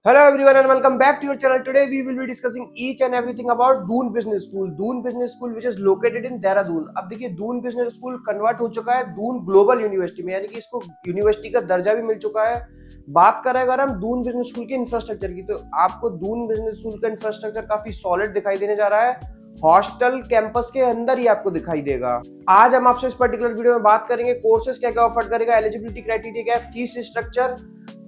Hello everyone and welcome back to your channel. Today we will be discussing each and everything about Doon business school. Doon business school which is located in Dehradun. अब देखिए Doon business school convert हो चुका है Doon global university में, यानी कि इसको university का दर्जा भी मिल चुका है. बात करें अगर हम दून बिजनेस स्कूल के इंफ्रास्ट्रक्चर की, तो आपको दून बिजनेस स्कूल का इंफ्रास्ट्रक्चर काफी सॉलिड दिखाई देने जा रहा है. हॉस्टल कैंपस के अंदर ही आपको दिखाई देगा. आज हम आपसे इस पर्टिकुलर वीडियो में बात करेंगे कोर्सेज क्या क्या ऑफर करेगा, एलिजिबिलिटी क्राइटेरिया क्या है, fees structure,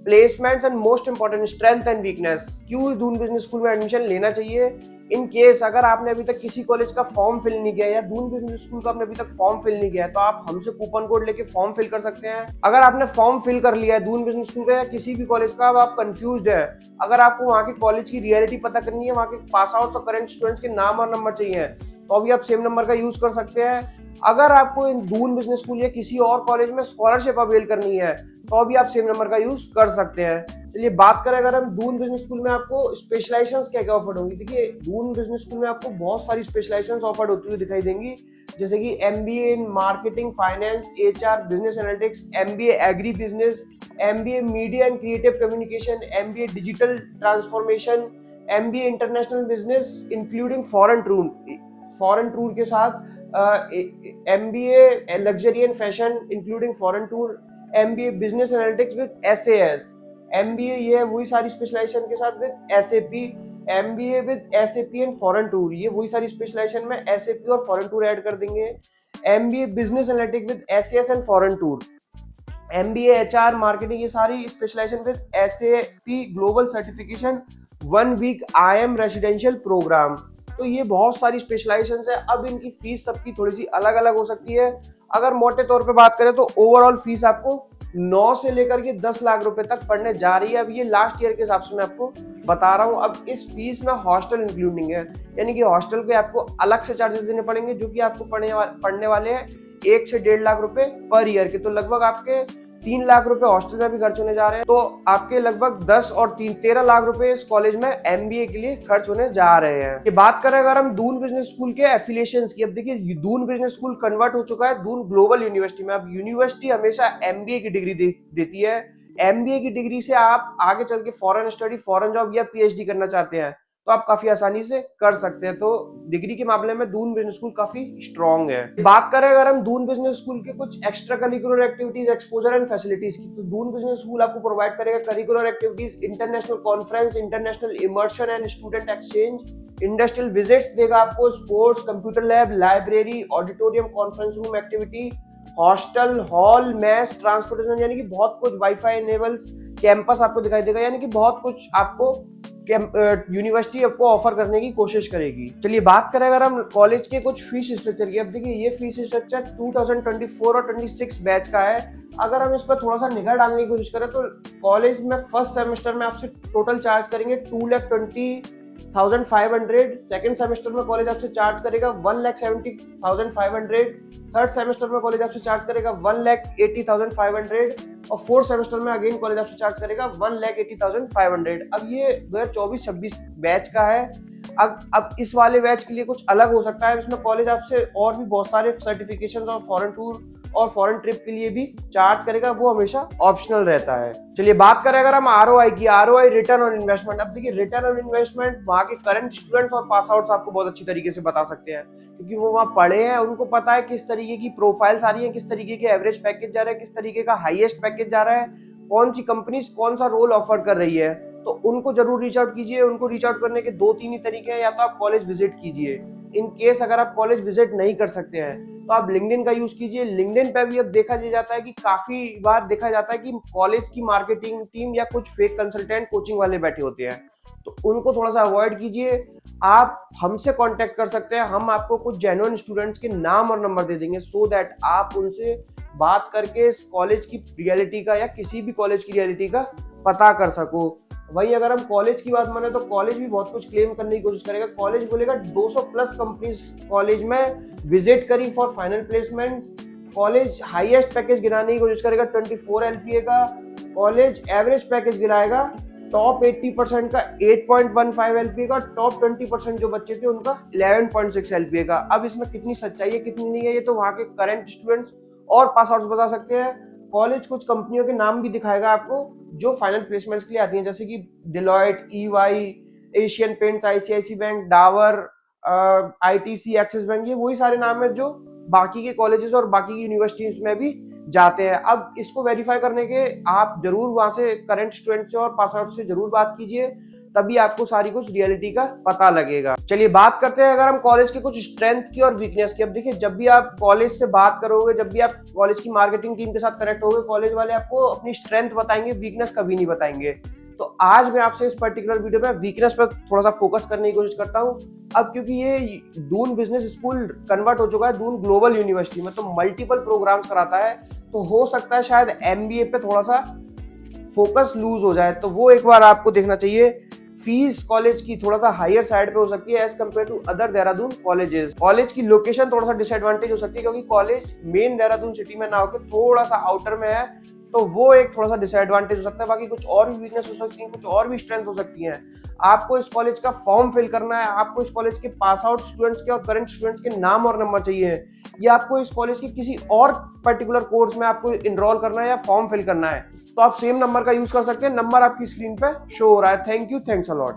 placements and most important strength and weakness. क्यों दून बिजनेस स्कूल में एडमिशन लेना चाहिए. इन केस अगर आपने अभी तक किसी कॉलेज का फॉर्म फिल नहीं किया या दून बिजनेस स्कूल का आपने अभी तक फॉर्म फिल नहीं किया है, तो आप हमसे कूपन कोड लेके फॉर्म फिल कर सकते हैं. अगर आपने फॉर्म फिल कर लिया है दून बिजनेस स्कूल का या किसी भी कॉलेज का, अब आप कंफ्यूज्ड है, अगर आपको वहाँ के कॉलेज की रियलिटी पता करनी है, वहाँ के पास आउट और करंट स्टूडेंट्स के नाम और नंबर चाहिए, तो अभी आप सेम नंबर का यूज कर सकते हैं. अगर आपको इन दून बिजनेस स्कूल या किसी और कॉलेज में स्कॉलरशिप अवेल करनी है, तो अभी आप सेम नंबर का यूज कर सकते हैं. चलिए बात करें अगर हम दून बिजनेस स्कूल में आपको स्पेशलाइजेशंस क्या क्या ऑफर्ड होंगी. देखिए दून बिजनेस स्कूल में आपको बहुत सारी स्पेशलाइजेशंस ऑफर्ड होती हुई दिखाई देंगी, जैसे कि MBA in marketing, finance, HR, business analytics, MBA agri business, MBA media and creative communication, MBA digital transformation, MBA international business including foreign tour के साथ, MBA luxury and fashion including foreign tour, MBA business analytics with SAS, MBA ये वही सारी specialisation के साथ with SAP, MBA with SAP and foreign tour, ये वही सारी स्पेशलाइजेशन में एसएपी और फॉरेन टूर ऐड कर देंगे. MBA business analytics with SAS and foreign tour, MBA HR marketing, ये सारी specialization with SAP global certification, 1 week IM residential programme. तो ये बहुत सारी स्पेशलाइजेशन है. अब इनकी फीस सबकी थोड़ी सी अलग अलग हो सकती है. अगर मोटे तौर पे बात करें तो ओवरऑल फीस आपको 9 से लेकर के 10 लाख रुपए तक पड़ने जा रही है. अब ये लास्ट ईयर के हिसाब से मैं आपको बता रहा हूँ. अब इस फीस में हॉस्टल इंक्लूडिंग है, यानी कि हॉस्टल के आपको अलग से चार्जेस देने पड़ेंगे, जो कि आपको पड़ने वाले हैं 1 से 1.5 लाख रुपए पर ईयर के. तो लगभग आपके 3 लाख रुपए हॉस्टल में भी खर्च होने जा रहे हैं. तो आपके लगभग 10 और 13 लाख रुपए इस कॉलेज में एमबीए के लिए खर्च होने जा रहे हैं. ये बात करें अगर हम दून बिजनेस स्कूल के एफिलिएशंस की, अब देखिए दून बिजनेस स्कूल कन्वर्ट हो चुका है दून ग्लोबल यूनिवर्सिटी में. अब यूनिवर्सिटी हमेशा एमबीए की डिग्री देती है. एमबीए की डिग्री से आप आगे चल के फॉरेन स्टडी, फॉरेन जॉब या पीएचडी करना चाहते हैं, तो आप काफी आसानी से कर सकते हैं. तो डिग्री के मामले में दून बिजनेस स्कूल काफी स्ट्रॉन्ग है. बात करें अगर हम दून बिजनेस स्कूल के कुछ extra curricular activities, exposure and facilities की, तो दून बिजनेस स्कूल आपको प्रोवाइड करेगा curricular activities, international conference, international immersion and student exchange, industrial visits देगा आपको, sports, computer lab, library, auditorium, conference room activity, hostel, hall, mess, transportation, यानी कि बहुत कुछ, वाईफाई इनेबल कैंपस आपको दिखाई देगा. यानी कि बहुत कुछ आपको यूनिवर्सिटी आपको ऑफर करने की कोशिश करेगी. चलिए बात करें अगर हम कॉलेज के कुछ फीस स्ट्रक्चर की. अब देखिए ये फीस स्ट्रक्चर 2024 और 26 बैच का है. अगर हम इस पर थोड़ा सा निगाह डालने की कोशिश करें, तो कॉलेज में फर्स्ट सेमेस्टर में आपसे टोटल चार्ज करेंगे 2,20,500. सेकंड सेमेस्टर में कॉलेज आपसे चार्ज करेगा 1,70,500. थर्ड सेमेस्टर में कॉलेज आपसे चार्ज करेगा 1,80,500 और फोर्थ सेमेस्टर में अगेन कॉलेज आपसे चार्ज करेगा 1,80,500. अब ये 2024-26 बैच का है. अब इस वाले बैच के लिए कुछ अलग हो सकता है. इसमें कॉलेज आपसे और भी बहुत सारे सर्टिफिकेशन और फॉरेन टूर और फॉरेन ट्रिप के लिए भी चार्ज करेगा, वो हमेशा ऑप्शनल रहता है. चलिए बात करें अगर हम आरओआई की, आरओआई रिटर्न ऑन इन्वेस्टमेंट. अब देखिए रिटर्न ऑन इन्वेस्टमेंट वहाँ के करंट स्टूडेंट्स और पास आउट्स आपको बहुत अच्छी तरीके से बता सकते हैं, क्योंकि वो वहाँ पढ़े हैं, उनको पता है किस तरीके की प्रोफाइल्स आ रही है, किस तरीके के एवरेज पैकेज जा रहे हैं, किस तरीके का हाईएस्ट पैकेज जा रहा है, कौन सी कंपनीज कौन सा रोल ऑफर कर रही है. तो उनको जरूर रीच आउट कीजिए. उनको रीच आउट करने के 2-3 ही तरीके हैं. या तो आप कॉलेज विजिट कीजिए. इन केस अगर आप कॉलेज विजिट नहीं कर सकते हैं, तो आप लिंक्डइन का यूज कीजिए. लिंक्डइन पे भी अब देखा जाता है कि काफी बार देखा जाता है कि कॉलेज की मार्केटिंग टीम या कुछ फेक कंसल्टेंट कोचिंग वाले बैठे होते हैं, तो उनको थोड़ा सा अवॉइड कीजिए. आप हमसे कांटेक्ट कर सकते हैं. हम आपको कुछ जेन्युइन स्टूडेंट्स के नाम और नंबर दे देंगे, सो दैट आप उनसे बात करके इस कॉलेज की रियलिटी का या किसी भी कॉलेज की रियलिटी का पता कर सको. वही अगर हम कॉलेज की बात माने, तो कॉलेज भी बहुत कुछ क्लेम करने की कोशिश करेगा. कॉलेज बोलेगा 200 प्लस कंपनीज कॉलेज में विजिट करी for final placements. College highest package गिराने की कोशिश करेगा 24 एलपीए का. कॉलेज एवरेज पैकेज गिराएगा टॉप 80% का 8.15 एलपीए का, टॉप 20% जो बच्चे थे उनका 11.6 एलपीए का. अब इसमें कितनी सच्चाई है कितनी नहीं है, ये तो वहाँ के करंट स्टूडेंट्स और पास आउट्स बता सकते हैं. कॉलेज कुछ कंपनियों के नाम भी दिखाएगा आपको, जो फाइनल प्लेसमेंट्स के लिए आती हैं, जैसे कि Deloitte, EY, Asian Paints, ICICI bank, Dabur, ITC, Axis bank, ये वही सारे नाम है जो बाकी के कॉलेजेस और बाकी की यूनिवर्सिटीज में भी जाते हैं। अब इसको वेरीफाई करने के आप जरूर वहां से करंट स्टूडेंट से और पास आउट से जरूर बात कीजिए, तभी आपको सारी कुछ रियलिटी का पता लगेगा। चलिए बात करते हैं अगर हम कॉलेज के कुछ स्ट्रेंथ की और वीकनेस की। अब देखिए, जब भी आप कॉलेज से बात करोगे, जब भी आप कॉलेज की मार्केटिंग टीम के साथ कनेक्ट होगे, कॉलेज वाले आपको अपनी स्ट्रेंथ बताएंगे, वीकनेस कभी नहीं बताएंगे। तो आज मैं आपसे इस पर्टिकुलर वीडियो में वीकनेस पर थोड़ा सा फोकस करने की कोशिश करता हूँ। अब क्योंकि ये दून बिजनेस स्कूल कन्वर्ट हो चुका है दून ग्लोबल यूनिवर्सिटी में, तो मल्टीपल प्रोग्राम्स कराता है, तो हो सकता है शायद एमबीए पे थोड़ा सा फोकस लूज हो जाए, तो वो एक बार आपको देखना चाहिए। फीस कॉलेज की थोड़ा सा हायर साइड पे हो सकती है as compare to other Dehradun colleges. College की लोकेशन थोड़ा सा डिसएडवांटेज हो सकती है, क्योंकि कॉलेज मेन देहरादून सिटी में ना होकर थोड़ा सा आउटर में है, तो वो एक थोड़ा सा डिसएडवांटेज हो सकता है। बाकी कुछ और भी वीकनेस हो सकती है, कुछ और भी स्ट्रेंथ हो सकती है। आपको इस कॉलेज का फॉर्म फिल करना है, आपको इस कॉलेज के पास आउट स्टूडेंट्स के और करंट स्टूडेंट्स के नाम और नंबर चाहिए, या आपको इस कॉलेज के किसी और पर्टिकुलर कोर्स में आपको इनरोल करना है या फॉर्म फिल करना है, तो आप सेम नंबर का यूज कर सकते हैं। नंबर आपकी स्क्रीन पे शो हो रहा है। Thank you, thanks a lot.